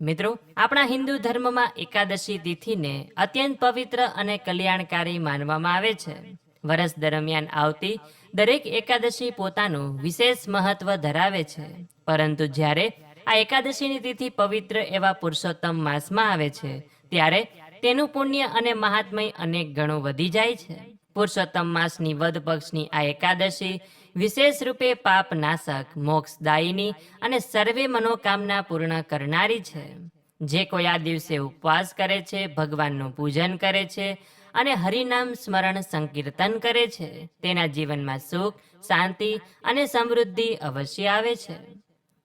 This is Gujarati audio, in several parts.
મિત્રો, આપણા હિન્દુ ધર્મમાં એકાદશી તિથિને અત્યંત પવિત્ર અને કલ્યાણકારી માનવામાં આવે છે. વર્ષ દરમિયાન આવતી દરેક એકાદશી પોતાનું વિશેષ મહત્વ ધરાવે છે, પરંતુ જ્યારે આ એકાદશીની તિથિ પવિત્ર એવા પુરુષોત્તમ માસમાં આવે છે, ત્યારે તેનું પુણ્ય અને મહાત્મય અનેક ગણું વધી જાય છે. પુરુષોત્તમ માસની વદ પક્ષની આ એકાદશી વિશેષ રૂપે પાપ નાશક, મોક્ષદાયિની અને સર્વે મનોકામના પૂર્ણ કરનારી છે. જે કોઈ આ દિવસે ઉપવાસ કરે છે, ભગવાનનું પૂજન કરે છે અને હરિનામ સ્મરણ સંકીર્તન કરે છે, તેના જીવનમાં સુખ, શાંતિ અને સમૃદ્ધિ અવશ્ય આવે છે.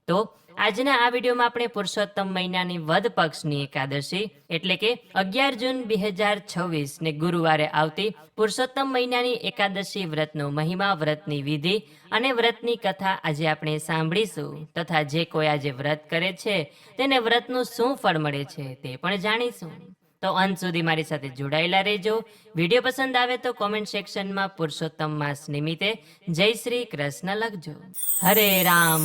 તો આજના આ વિડીયોમાં આપણે પુરુષોત્તમ મહિનાની વદ પક્ષની એકાદશી એટલે કે 11 જૂન 2026 ને ગુરુવારે આવતી પુરુષોત્તમ મહિનાની એકાદશી વ્રતનો મહિમા, વ્રતની વિધિ અને વ્રતની કથા આજે આપણે સાંભળીશું, તથા જે કોઈ આજે વ્રત કરે છે તેને વ્રતનું શું ફળ મળે છે તે પણ જાણીશું. તો અંત સુધી મારી સાથે જોડાયેલા રહેજો. વિડીયો પસંદ આવે તો કોમેન્ટ સેક્શનમાં પુરુષોત્તમ માસ નિમિત્તે જય શ્રી કૃષ્ણ લખજો. હરે રામ,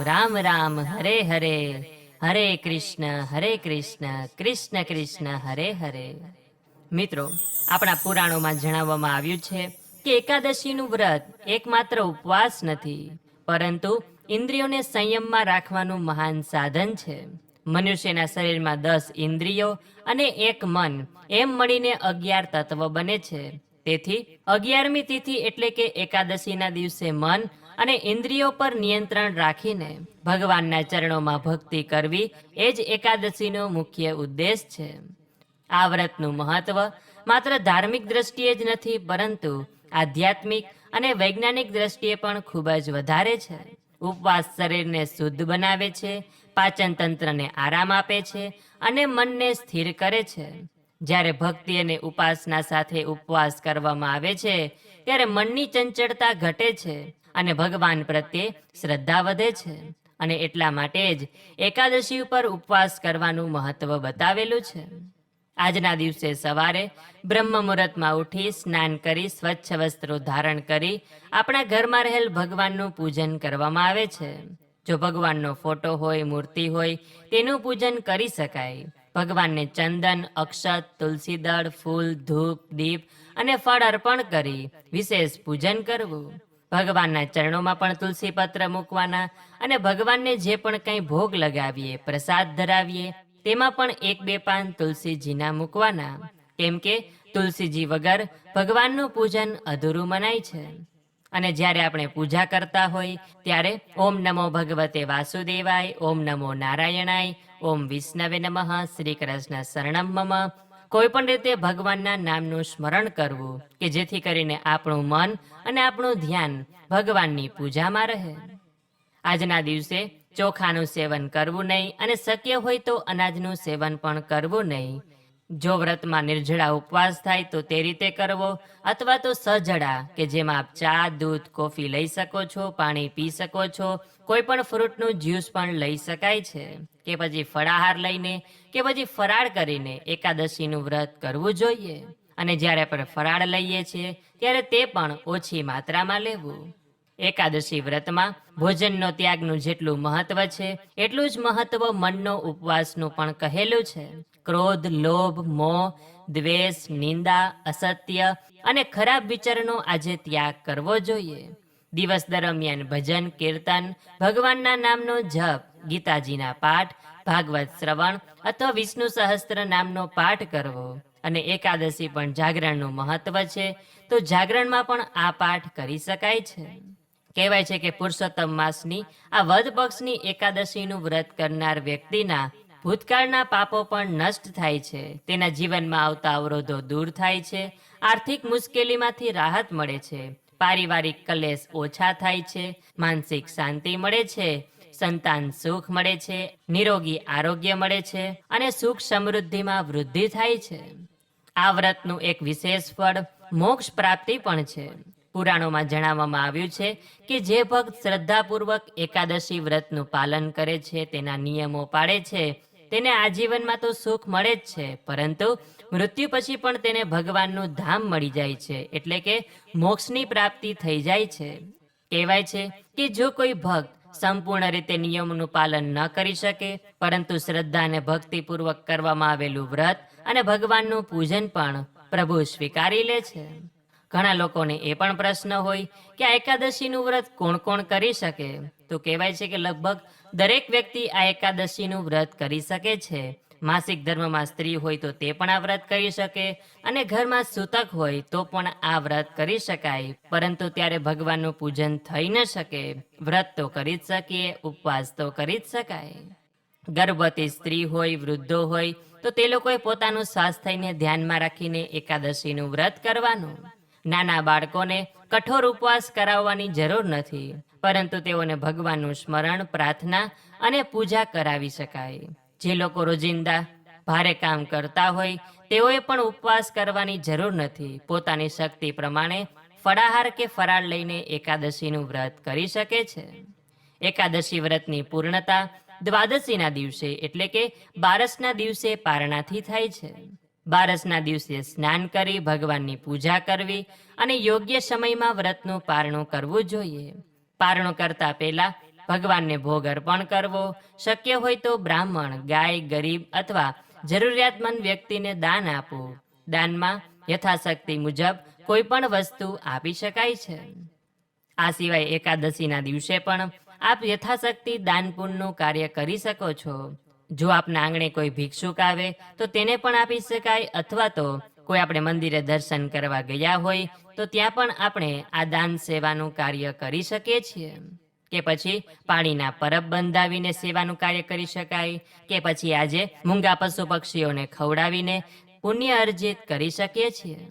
રામ રામ, હરે હરે, હરે કૃષ્ણ, કૃષ્ણ કૃષ્ણ, હરે હરે. મિત્રો, આપણા પુરાણોમાં જણાવવામાં આવ્યું છે કે એકાદશીનું વ્રત એકમાત્ર ઉપવાસ નથી, પરંતુ ઇન્દ્રિયોને સંયમમાં રાખવાનું મહાન સાધન છે. મનુષ્યના શરીરમાં 10 ઇન્દ્રિયો અને 1 મન એમ મળીને 11 તત્વ બને છે. તેથી 11મી તિથિ એટલે કે એકાદશીના દિવસે મન અને ઇન્દ્રિયો પર નિયંત્રણ રાખીને ભગવાનના ચરણોમાં ભક્તિ કરવી એ જ એકાદશીનો મુખ્ય ઉદ્દેશ છે. આ વ્રતનું મહત્વ માત્ર ધાર્મિક દ્રષ્ટિએ જ નથી, પરંતુ આધ્યાત્મિક અને વૈજ્ઞાનિક દ્રષ્ટિએ પણ ખૂબ જ વધારે છે. ઉપવાસ શરીરને શુદ્ધ બનાવે છે, પાચન તંત્રને આરામ આપે છે અને મનને સ્થિર કરે છે. જ્યારે ભક્તિ અને ઉપાસના સાથે ઉપવાસ કરવામાં આવે છે, ત્યારે મનની ચંચળતા ઘટે છે અને ભગવાન પ્રત્યે શ્રદ્ધા વધે છે. અને એટલા માટે જ એકાદશી ઉપર ઉપવાસ કરવાનું મહત્વ બતાવેલું છે. આજના દિવસે સવારે બ્રહ્મ મુહૂર્તમાં ઉઠી સ્નાન કરી સ્વચ્છ વસ્ત્રો ધારણ કરી આપણા ઘરમાં રહેલ ભગવાનનું પૂજન કરવામાં આવે છે. જો ભગવાનનો ફોટો હોય, મૂર્તિ હોય, તેનું પૂજન કરી શકાય. ભગવાનને ચંદન, અક્ષત, તુલસી દળ, ફૂલ, ધૂપ, દીપ અને ફળ અર્પણ કરી વિશેષ પૂજન કરવું. ભગવાનના ચરણોમાં પણ તુલસી પત્ર મૂકવાના અને ભગવાનને જે પણ કંઈ ભોગ લગાવીએ, પ્રસાદ ધરાવીએ, તેમાં પણ 1-2 પાન તુલસીજીના મૂકવાના, કેમ કે તુલસીજી વગર ભગવાનનું પૂજન અધૂરું મનાય છે. અને જ્યારે આપણે પૂજા કરતા હોય ત્યારે ઓમ નમો ભગવતે વાસુદેવાય, ઓમ નમો નારાયણાય, ઓમ વિષ્ણવે નમઃ, શ્રી કૃષ્ણ શરણમ મમ, કોઈ પણ રીતે ભગવાનના નામનું સ્મરણ કરવું કે જેથી કરીને આપણું મન અને આપણું ધ્યાન ભગવાનની પૂજામાં રહે. આજના દિવસે ચોખાનું સેવન કરવું નહીં અને શક્ય હોય તો અનાજનું સેવન પણ કરવું નહીં. જો વ્રતમાં નિર્જળા ઉપવાસ થાય તો તે રીતે કરવો, અથવા તો સજળા કે જેમાં આપ ચા, દૂધ, કોફી લઈ શકો છો, પાણી પી શકો છો, કોઈ પણ ફ્રૂટનું જ્યુસ પણ લઈ શકાય છે, કે પછી ફળાહાર લઈને કે પછી ફરાળ કરીને એકાદશીનું વ્રત કરવું જોઈએ. અને જ્યારે આપણે ફરાળ લઈએ છીએ ત્યારે તે પણ ઓછી માત્રામાં લેવું. એકાદશી વ્રતમાં ભોજનનો ત્યાગનું જેટલું મહત્વ છે, એટલું જ મહત્વ મનનો ઉપવાસનું પણ કહેલું છે. ક્રોધ, લોભ, મોહ, દ્વેષ, નિંદા, અસત્ય અને ખરાબ વિચારનો આજે ત્યાગ કરવો જોઈએ. દિવસ દરમિયાન ભજન, કીર્તન, ભગવાનના નામનો જપ, ગીતાજીના પાઠ, ભાગવત શ્રવણ અથવા વિષ્ણુ સહસ્ત્ર નામનો પાઠ કરવો. અને એકાદશી પણ જાગરણનું મહત્વ છે, તો જાગરણમાં પણ આ પાઠ કરી શકાય છે. કહેવાય છે કે પુરુષોત્તમ માસની આ વદ પક્ષની એકાદશીનું વ્રત કરનાર વ્યક્તિના ભૂતકાળના પાપો પણ નષ્ટ થાય છે, તેના જીવનમાં આવતા અવરોધો દૂર થાય છે, આર્થિક મુશ્કેલીમાંથી રાહત મળે છે, પારિવારિક કલેશ ઓછા થાય છે, માનસિક શાંતિ મળે છે, સંતાન સુખ મળે છે, નિરોગી આરોગ્ય મળે છે અને સુખ સમૃદ્ધિમાં વૃદ્ધિ થાય છે. આ વ્રતનું એક વિશેષ ફળ મોક્ષ પ્રાપ્તિ પણ છે. પુરાણોમાં જણાવવામાં આવ્યું છે કે જે ભક્ત શ્રદ્ધાપૂર્વક એકાદશી વ્રતનું પાલન કરે છે, તેના નિયમો પાળે છે, તેને આજીવનમાં તો સુખ મળે જ છે, પરંતુ મૃત્યુ પછી પણ તેને ભગવાનનું ધામ મળી જાય છે, એટલે કે મોક્ષની પ્રાપ્તિ થઈ જાય છે. કહેવાય છે કે જો કોઈ ભક્ત સંપૂર્ણ રીતે નિયમોનું પાલન ન કરી શકે, પરંતુ શ્રદ્ધા અને ભક્તિપૂર્વક કરવામાં આવેલું વ્રત અને ભગવાનનું પૂજન પણ પ્રભુ સ્વીકારી લે છે. ઘણા લોકોને એ પણ પ્રશ્ન હોય કે આ એકાદશીનું વ્રત કોણ કોણ કરી શકે? તો કહેવાય છે કે લગભગ દરેક વ્યક્તિ આ એકાદશીનું વ્રત કરી શકે છે. માસિક ધર્મમાં સ્ત્રી હોય તો તે પણ આ વ્રત કરી શકે, અને ઘરમાં સૂતક હોય તો પણ આ વ્રત કરી શકાય. પરંતુ ત્યારે ભગવાનનું પૂજન થઈ ન શકે. વ્રત તો કરી જ શકીએ, ઉપવાસ તો કરી જ શકાય. ગર્ભવતી સ્ત્રી હોય, વૃદ્ધો હોય તો તે લોકોએ પોતાનું સ્વાસ્થ્યને ધ્યાનમાં રાખીને એકાદશીનું વ્રત કરવાનું. નાના બાળકોને કઠોર ઉપવાસ કરાવવાની જરૂર નથી, પરંતુ તેઓને ભગવાનનું સ્મરણ, પ્રાર્થના અને પૂજા કરાવી શકાય. જે લોકો રોજિંદા ભારે કામ કરતા હોય તેઓએ પણ ઉપવાસ કરવાની જરૂર નથી. પોતાની શક્તિ પ્રમાણે ફળાહાર કે ફરાળ લઈને એકાદશીનું વ્રત કરી શકે છે. એકાદશી વ્રતની પૂર્ણતા દ્વાદશીના દિવસે એટલે કે બારસના દિવસે પારણાથી થાય છે. બારસના દિવસે સ્નાન કરી ભગવાનની પૂજા કરવી અને યોગ્ય સમયમાં વ્રતનું પારણું કરવું જોઈએ. પારણું કરતા પહેલા ભગવાનને ભોગ અર્પણ કરવો. શક્ય હોય તો બ્રાહ્મણ, ગાય, ગરીબ અથવા જરૂરિયાતમંદ વ્યક્તિને દાન આપવું. દાનમાં યથાશક્તિ મુજબ કોઈ પણ વસ્તુ આપી શકાય છે. આ સિવાય એકાદશીના દિવસે પણ આપ યથાશક્તિ દાન પુણ્યનું કાર્ય કરી શકો છો. જો આપના આંગણે કોઈ ભિક્ષુક આવે તો તેને પણ આપી શકાય, અથવા તો કોઈ આપણે મંદિરે દર્શન કરવા ગયા હોય તો ત્યાં પણ આપણે આ દાન સેવાનું કાર્ય કરી શકીએ છીએ. કે પછી પાણીના પરબ બંધાવીને સેવાનું કાર્ય કરી શકાય, કે પછી આજે મૂંગા પશુ પક્ષીઓને ખવડાવીને પુણ્ય અર્જિત કરી શકીએ છીએ.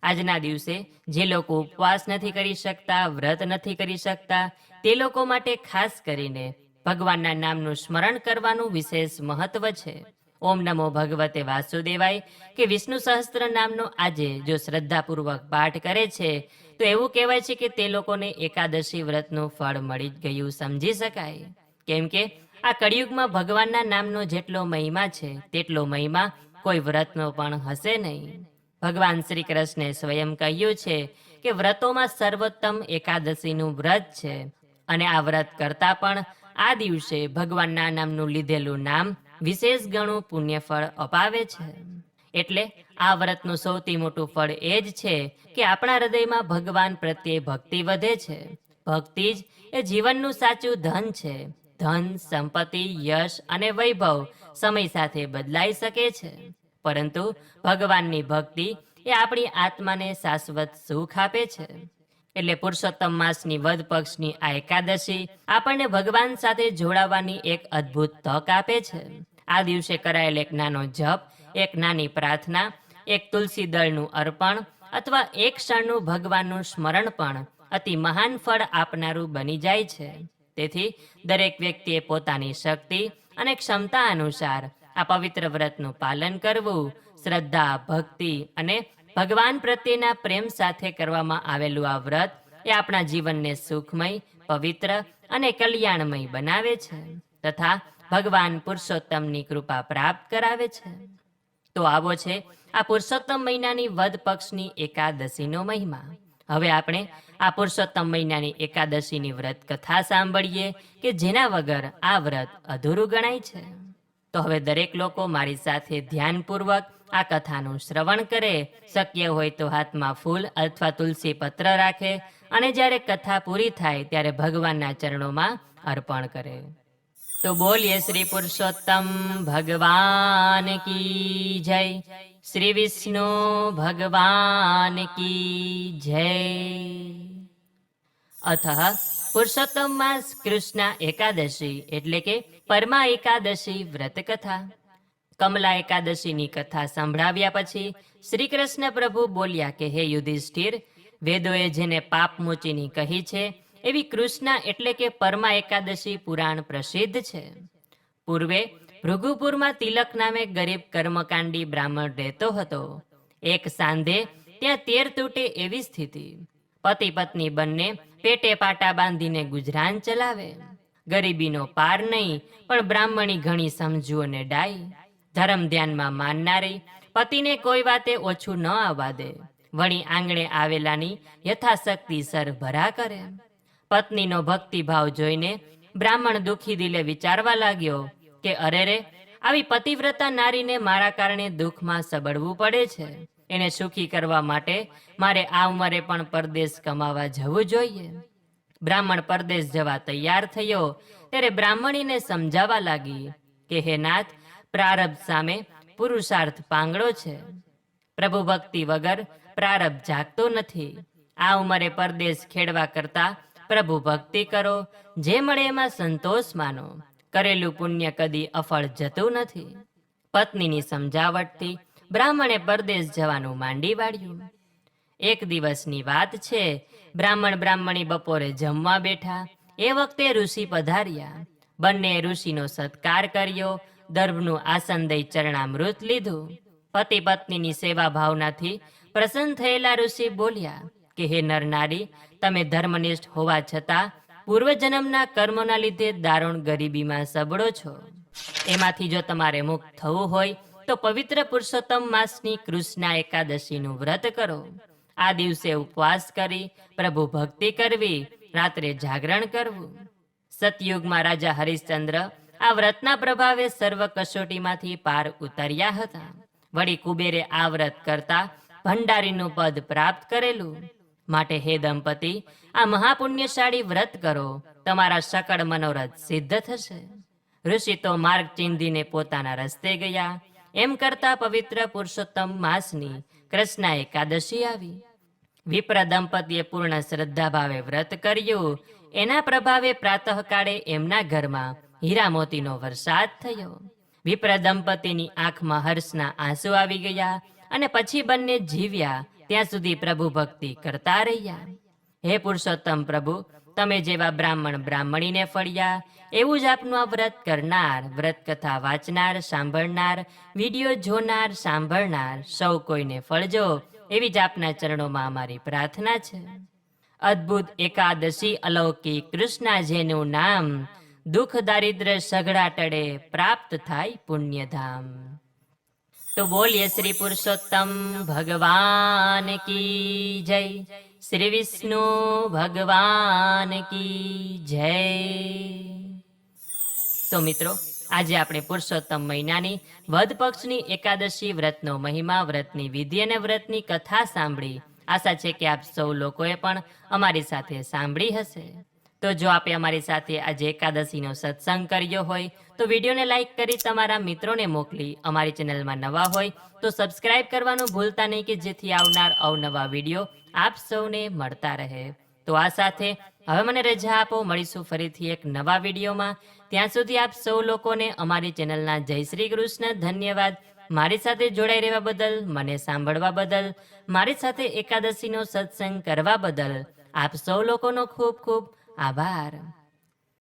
આજના દિવસે જે લોકો ઉપવાસ નથી કરી શકતા, વ્રત નથી કરી શકતા, તે લોકો માટે ખાસ કરીને ભગવાનના નામનું સ્મરણ કરવાનું વિશેષ મહત્વ છે. ઓમ નમો ભગવતે વાસુદેવાય કે વિષ્ણુ સહસ્ત્ર નામનો આજે જો શ્રદ્ધાપૂર્વક પાઠ કરે છે તો એવું કહેવાય છે કે તે લોકોને એકાદશી વ્રતનું ફળ મળી જ ગયું સમજી શકાય. કેમ કે આ કળિયુગમાં ભગવાનના નામનો જેટલો મહિમા છે તેટલો મહિમા કોઈ વ્રતનો પણ હશે નહીં. ભગવાન શ્રી કૃષ્ણે સ્વયં કહ્યું છે કે વ્રતોમાં સર્વોત્તમ એકાદશીનું વ્રત છે, અને આ વ્રત કરતા પણ આ દિવસે ભગવાનના નામનું લીધેલું નામ વિશેષ ગણું પુણ્યફળ અપાવે છે. એટલે આ વ્રતનું સૌથી મોટું ફળ એ જ છે કે આપણા હૃદયમાં ભગવાન પ્રત્યે ભક્તિ વધે છે. ભક્તિ જ એ જીવનનું સાચું ધન છે. ધન, સંપત્તિ, યશ અને વૈભવ સમય સાથે બદલાઈ શકે છે, પરંતુ ભગવાનની ભક્તિ એ આપણી આત્માને શાશ્વત સુખ આપે છે. એટલે પુરુષોત્તમ માસની વદ પક્ષની આ એકાદશી આપણને ભગવાન સાથે જોડાવાની એક અદ્ભુત તક આપે છે. આ દિવસે કરાયેલ એક નાનો જપ, એક નાની પ્રાર્થના, એક તુલસી દળનું અર્પણ અથવા એક ક્ષણનું ભગવાનનું સ્મરણ પણ અતિ મહાન ફળ આપનારું બની જાય છે. તેથી દરેક વ્યક્તિએ પોતાની શક્તિ અને ક્ષમતા અનુસાર આ પવિત્ર વ્રતનું પાલન કરવું. શ્રદ્ધા, ભક્તિ અને ભગવાન પ્રત્યેના પ્રેમ સાથે કરવામાં આવેલું આ વ્રત એ આપણા જીવનને સુખમય, પવિત્ર અને કલ્યાણમય બનાવે છે તથા ભગવાન પુરુષોત્તમની કૃપા પ્રાપ્ત કરાવે છે. તો આવો છે આ પુરુષોત્તમ મહિનાની વદ પક્ષની એકાદશીનો મહિમા. હવે આપણે આ પુરુષોત્તમ મહિનાની એકાદશીની વ્રત કથા સાંભળીએ કે જેના વગર આ વ્રત અધૂરું ગણાય છે. તો હવે દરેક લોકો મારી સાથે ધ્યાનપૂર્વક આ કથાનું શ્રવણ કરે. શક્ય હોય તો હાથમાં ફૂલ અથવા તુલસી પત્ર રાખે અને જ્યારે કથા પૂરી થાય ત્યારે ભગવાનના ચરણોમાં અર્પણ કરે. તો બોલીએ શ્રી પુરુષોત્તમ ભગવાન કી જય, શ્રી વિષ્ણુ ભગવાન કી જય. અથ પુરુષોત્તમ માસ કૃષ્ણ એકાદશી એટલે કે પરમા એકાદશી વ્રત કથા. કમલા એકાદશીની કથા સંભળાવ્યા પછી શ્રી કૃષ્ણ પ્રભુ બોલ્યા કે હે યુધિષ્ઠિર, વેદોએ જેને પાપમોચીની કહી છે એવી કૃષ્ણ એટલે કે પરમા એકાદશી પુરાણ પ્રસિદ્ધ છે. પૂર્વે ભૃગુપુરમાં તિલક નામે ગરીબ કર્મકાંડી બ્રાહ્મણ રહેતો હતો. એક સાંધે ત્યાં 13 તૂટે એવી સ્થિતિ. પતિ પત્ની બંને પેટે પાટા બાંધીને ગુજરાન ચલાવે. ગરીબીનો પાર નહીં, પણ બ્રાહ્મણી ઘણી સમજુ અને ડાઈ. ધર્મ ધ્યાનમાં માનનારી, પતિને કોઈ વાતે ઓછું ન આવવા દે. વળી આંગણે આવેલાની યથાશક્તિ સરભરા કરે. પત્નીનો ભક્તિભાવ જોઈને બ્રાહ્મણ દુઃખી દિલે વિચારવા લાગ્યો કે અરે રે, આવી પતિવ્રતા નારીને મારા કારણે દુઃખમાં સબડવું પડે છે. એને સુખી કરવા માટે મારે આ ઉંમરે પણ પરદેશ કમાવા જવું જોઈએ. બ્રાહ્મણ પરદેશ જવા તૈયાર થયો ત્યારે બ્રાહ્મણીને સમજાવવા લાગી કે હે નાથ, પ્રારબ્ધ સામે પુરુષાર્થ પાંગડો છે. પ્રભુ ભક્તિ વગર પ્રારબ્ધ જાગતો નથી. આ ઉંમરે પરદેશ ખેડવા કરતા પ્રભુ ભક્તિ કરો, જે મળે એમાં સંતોષ માનો. કરેલું પુણ્ય કદી અફળ જતું નથી. પત્નીની સમજાવટથી બ્રાહ્મણે પરદેશ જવાનું માંડી વાળ્યું. એક દિવસની વાત છે, બ્રાહ્મણી બપોરે જમવા બેઠા. એ વખતે ઋષિ પધાર્યા. બંને ઋષિનો સત્કાર કર્યો, દર્ભનું આસન દઈ ચરણામૃત લીધું. પતિ પત્નીની સેવા ભાવનાથી પ્રસન્ન થયેલા ઋષિ બોલ્યા કે હે નરનારી, તમે ધર્મનિષ્ઠ હોવા છતાં પૂર્વજન્મના કર્મોના લીધે દારૂણ ગરીબીમાં સબળો છો. એમાંથી જો તમારે મુક્ત થવું હોય તો પવિત્ર પુરુષોત્તમ માસની કૃષ્ણા એકાદશીનું વ્રત કરો. આ દિવસે ઉપવાસ કરી પ્રભુ ભક્તિ કરવી, રાત્રે જાગરણ કરવું. સતયુગમાં રાજા હરિશ્ચંદ્ર આ વ્રતના પ્રભાવે સર્વ કસોટીમાંથી પાર ઉતર્યા હતા. વળી કુબેરે આ વ્રત કરતા ભંડારીનું પદ પ્રાપ્ત કરેલું. માટે હે દંપતી, આ મહાપુણ્યશાળી વ્રત કરો, તમારા સકળ મનોરથ સિદ્ધ થશે. ઋષિ તો માર્ગ ચીંધીને પોતાના રસ્તે ગયા. એમ કરતા પવિત્ર પુરુષોત્તમ માસની કૃષ્ણા એકાદશી આવી. વિપ્ર દંપતીએ પૂર્ણ શ્રદ્ધા ભાવે વ્રત કર્યું. એના પ્રભાવે પ્રાતઃકાળે એમના ઘરમાં હીરા મોતીનો વરસાદ થયો. વિપ્ર દંપતીની આંખમાં હર્ષના આંસુ આવી ગયા અને પછી બંને જીવ્યા ત્યાં સુધી પ્રભુ ભક્તિ કરતા રહ્યા. હે પુરુષોત્તમ પ્રભુ, તમે જેવા બ્રાહ્મણીને ફળ્યા, એવું જ આપનું આ વ્રત કરનાર, વ્રત કથા વાંચનાર, સાંભળનાર, વિડીયો જોનાર, સાંભળનાર સૌ કોઈને ફળજો, એવી જ આપના ચરણોમાં અમારી પ્રાર્થના છે. અદ્ભુત એકાદશી અલૌકિક કૃષ્ણા જેનું નામ, દુઃખ દારિદ્ર સઘળા ટળે, પ્રાપ્ત થાય પુણ્યધામ. તો બોલીએ શ્રી પુરુષોત્તમ ભગવાન કી જય, શ્રી વિષ્ણુ ભગવાન કી જય. તો મિત્રો, આજે આપણે પુરુષોત્તમ મહિનાની વદ પક્ષની એકાદશી વ્રતનો મહિમા, વ્રતની વિધિ અને વ્રતની કથા સાંભળી. આશા છે કે આપ સૌ લોકોએ પણ અમારી સાથે સાંભળી હશે. તો જો આપે અમારી સાથે આજે એકાદશીનો સત્સંગ કર્યો હોય તો વિડીયોને લાઈક કરી તમારા મિત્રોને મોકલી. અમારી ચેનલમાં નવા હોય તો સબસ્ક્રાઇબ કરવાનું ભૂલતા નહીં કે જેથી આવનાર અવનવા વિડીયો આપ સૌને મળતા રહે. તો આ સાથે હવે મને રજા આપો, મળીશું ફરીથી એક નવા વિડીયોમાં. ત્યાં સુધી આપ સૌ લોકોને અમારી ચેનલના જય શ્રી કૃષ્ણ. ધન્યવાદ. મારી સાથે જોડાઈ રહેવા બદલ, મને સાંભળવા બદલ, મારી સાથે એકાદશીનો સત્સંગ કરવા બદલ આપ સૌ લોકોનો ખૂબ ખૂબ આભાર.